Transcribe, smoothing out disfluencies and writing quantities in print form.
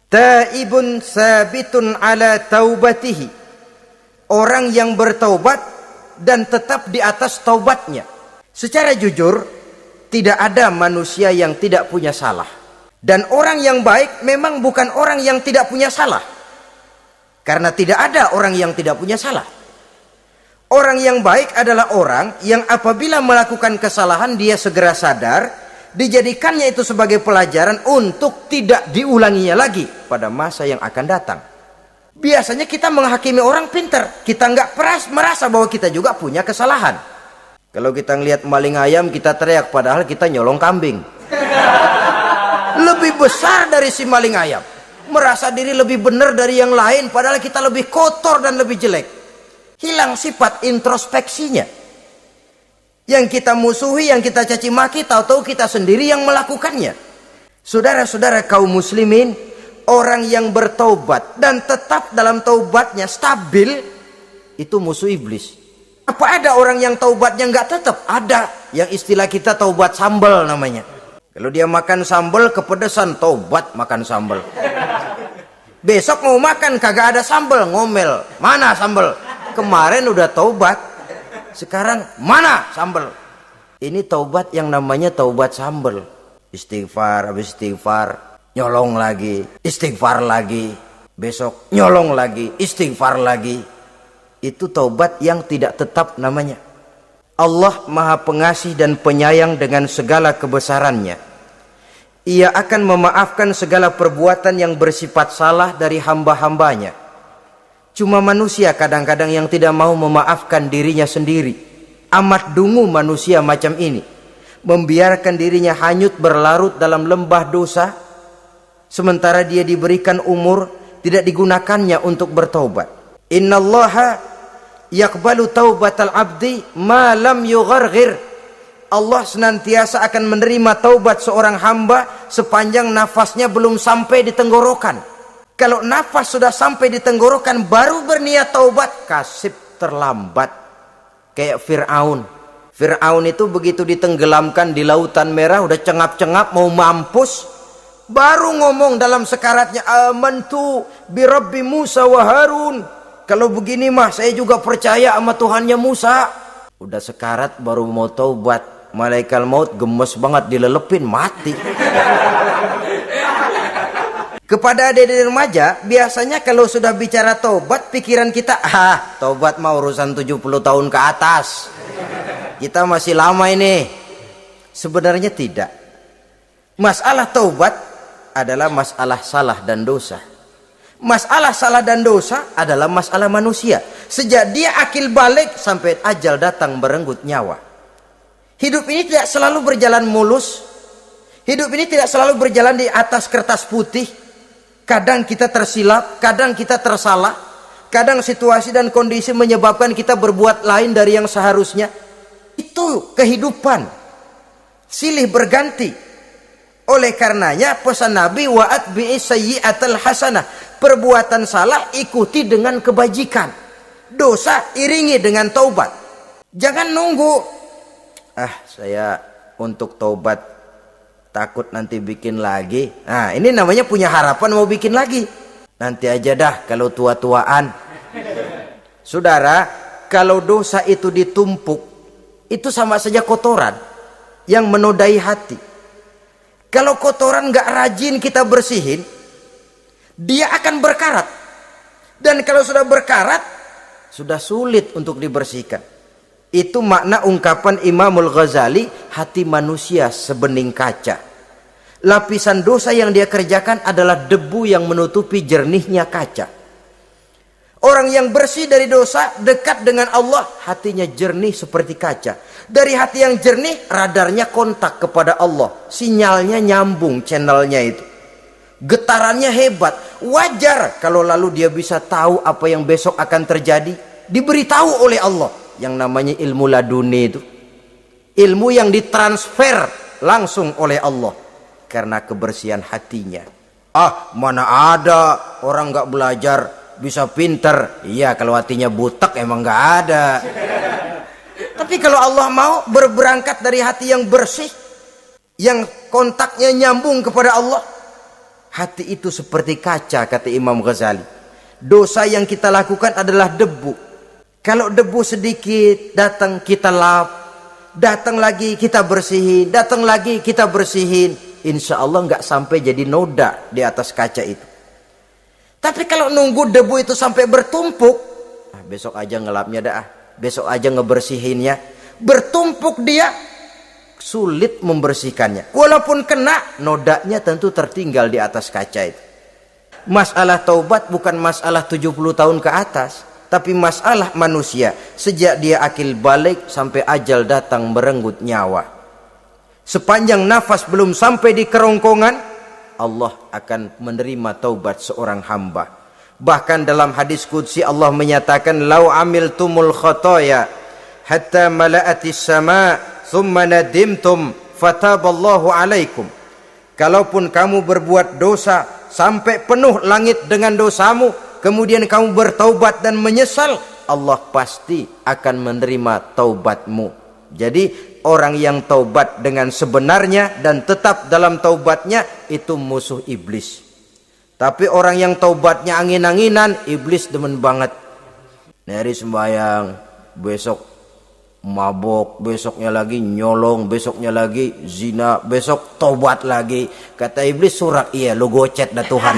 Taibun sabitun ala taubatihi. Orang yang bertaubat dan tetap di atas taubatnya. Secara jujur, tidak ada manusia yang tidak punya salah. Dan orang yang baik memang bukan orang yang tidak punya salah. Karena tidak ada orang yang tidak punya salah. Orang yang baik adalah orang yang apabila melakukan kesalahan dia segera sadar, dijadikannya itu sebagai pelajaran untuk tidak diulanginya lagi pada masa yang akan datang. Biasanya kita menghakimi orang pintar, kita nggak merasa bahwa kita juga punya kesalahan. Kalau kita ngelihat maling ayam kita teriak, padahal kita nyolong kambing. Lebih besar dari si maling ayam, merasa diri lebih benar dari yang lain, padahal kita lebih kotor dan lebih jelek. Hilang sifat introspeksinya. Yang kita musuhi, yang kita caci maki, tahu-tahu kita sendiri yang melakukannya. Saudara-saudara kaum muslimin, orang yang bertaubat dan tetap dalam taubatnya stabil, itu musuh iblis. Apa ada orang yang taubatnya nggak tetap? Ada. Yang istilah kita taubat sambal namanya. Kalau dia makan sambal kepedesan, taubat makan sambal. Besok mau makan kagak ada sambal, ngomel. Mana sambal? Kemarin udah taubat, sekarang mana sambal? Ini taubat yang namanya taubat sambal. Istighfar, habis istighfar nyolong lagi, istighfar lagi, besok nyolong lagi, istighfar lagi. Itu taubat yang tidak tetap namanya. Allah Maha Pengasih dan Penyayang dengan segala kebesarannya. Ia akan memaafkan segala perbuatan yang bersifat salah dari hamba-hambanya. Cuma manusia kadang-kadang yang tidak mau memaafkan dirinya sendiri. Amat dungu manusia macam ini, membiarkan dirinya hanyut berlarut dalam lembah dosa, sementara dia diberikan umur tidak digunakannya untuk bertaubat. Innallaha yaqbalu taubatal abdi ma lam yugharghir. Allah senantiasa akan menerima taubat seorang hamba sepanjang nafasnya belum sampai di tenggorokan. Kalau nafas sudah sampai di tenggorokan baru berniat taubat, kasib terlambat. Kayak Fir'aun. Fir'aun itu begitu ditenggelamkan di lautan merah, udah cengap-cengap mau mampus, baru ngomong dalam sekaratnya, amantu bi Rabbi Musa wa Harun. Kalau begini mah saya juga percaya sama Tuhannya Musa. Udah sekarat baru mau taubat, malaikat maut gemes banget, dilelepin mati. Kepada adik-adik remaja, biasanya kalau sudah bicara taubat, pikiran kita, taubat mah urusan 70 tahun ke atas. Kita masih lama ini. Sebenarnya tidak. Masalah taubat adalah masalah salah dan dosa. Masalah salah dan dosa adalah masalah manusia. Sejak dia akil balik sampai ajal datang berenggut nyawa. Hidup ini tidak selalu berjalan mulus. Hidup ini tidak selalu berjalan di atas kertas putih. Kadang kita tersilap, kadang kita tersalah, kadang situasi dan kondisi menyebabkan kita berbuat lain dari yang seharusnya. Itu kehidupan, silih berganti. Oleh karenanya pesan Nabi, wa'at bi'is sayyi'atal hasanah, perbuatan salah ikuti dengan kebajikan, dosa iringi dengan taubat. Jangan nunggu, saya untuk taubat takut nanti bikin lagi. Nah, ini namanya punya harapan mau bikin lagi. Nanti aja dah kalau tua-tuaan. Saudara, kalau dosa itu ditumpuk, itu sama saja kotoran yang menodai hati. Kalau kotoran gak rajin kita bersihin, dia akan berkarat. Dan kalau sudah berkarat, sudah sulit untuk dibersihkan. Itu makna ungkapan Imamul Ghazali, hati manusia sebening kaca. Lapisan dosa yang dia kerjakan adalah debu yang menutupi jernihnya kaca. Orang yang bersih dari dosa, dekat dengan Allah, hatinya jernih seperti kaca. Dari hati yang jernih, radarnya kontak kepada Allah. Sinyalnya nyambung channelnya itu. Getarannya hebat. Wajar kalau lalu dia bisa tahu apa yang besok akan terjadi. Diberitahu oleh Allah. Yang namanya ilmu laduni itu. Ilmu yang ditransfer langsung oleh Allah. Karena kebersihan hatinya. Mana ada orang gak belajar bisa pinter. Iya, kalau hatinya butek emang gak ada. Tapi kalau Allah mau berberangkat dari hati yang bersih, yang kontaknya nyambung kepada Allah, Hati itu seperti kaca, kata Imam Ghazali. Dosa yang kita lakukan adalah debu. Kalau debu sedikit datang kita lap, datang lagi kita bersihin, datang lagi kita bersihin, insya Allah nggak sampai jadi noda di atas kaca itu. Tapi kalau nunggu debu itu sampai bertumpuk, besok aja ngelapnya dah, besok aja ngebersihinnya, bertumpuk dia, sulit membersihkannya. Walaupun kena, nodanya tentu tertinggal di atas kaca itu. Masalah taubat bukan masalah 70 tahun ke atas, tapi masalah manusia sejak dia akil balik sampai ajal datang merenggut nyawa. Sepanjang nafas belum sampai di kerongkongan, Allah akan menerima taubat seorang hamba. Bahkan dalam hadis qudsi Allah menyatakan, "Lau amiltumul khotoya hatta mala'atis sama thumma nadimtum fataballahu alaikum." Kalaupun kamu berbuat dosa sampai penuh langit dengan dosamu, kemudian kamu bertaubat dan menyesal, Allah pasti akan menerima taubatmu. Jadi orang yang taubat dengan sebenarnya dan tetap dalam taubatnya itu musuh iblis. Tapi orang yang taubatnya angin-anginan, iblis demen banget. Hari sembahyang, besok mabok, besoknya lagi nyolong, besoknya lagi zina, besok taubat lagi. Kata iblis, surak iya lu gocet dah Tuhan.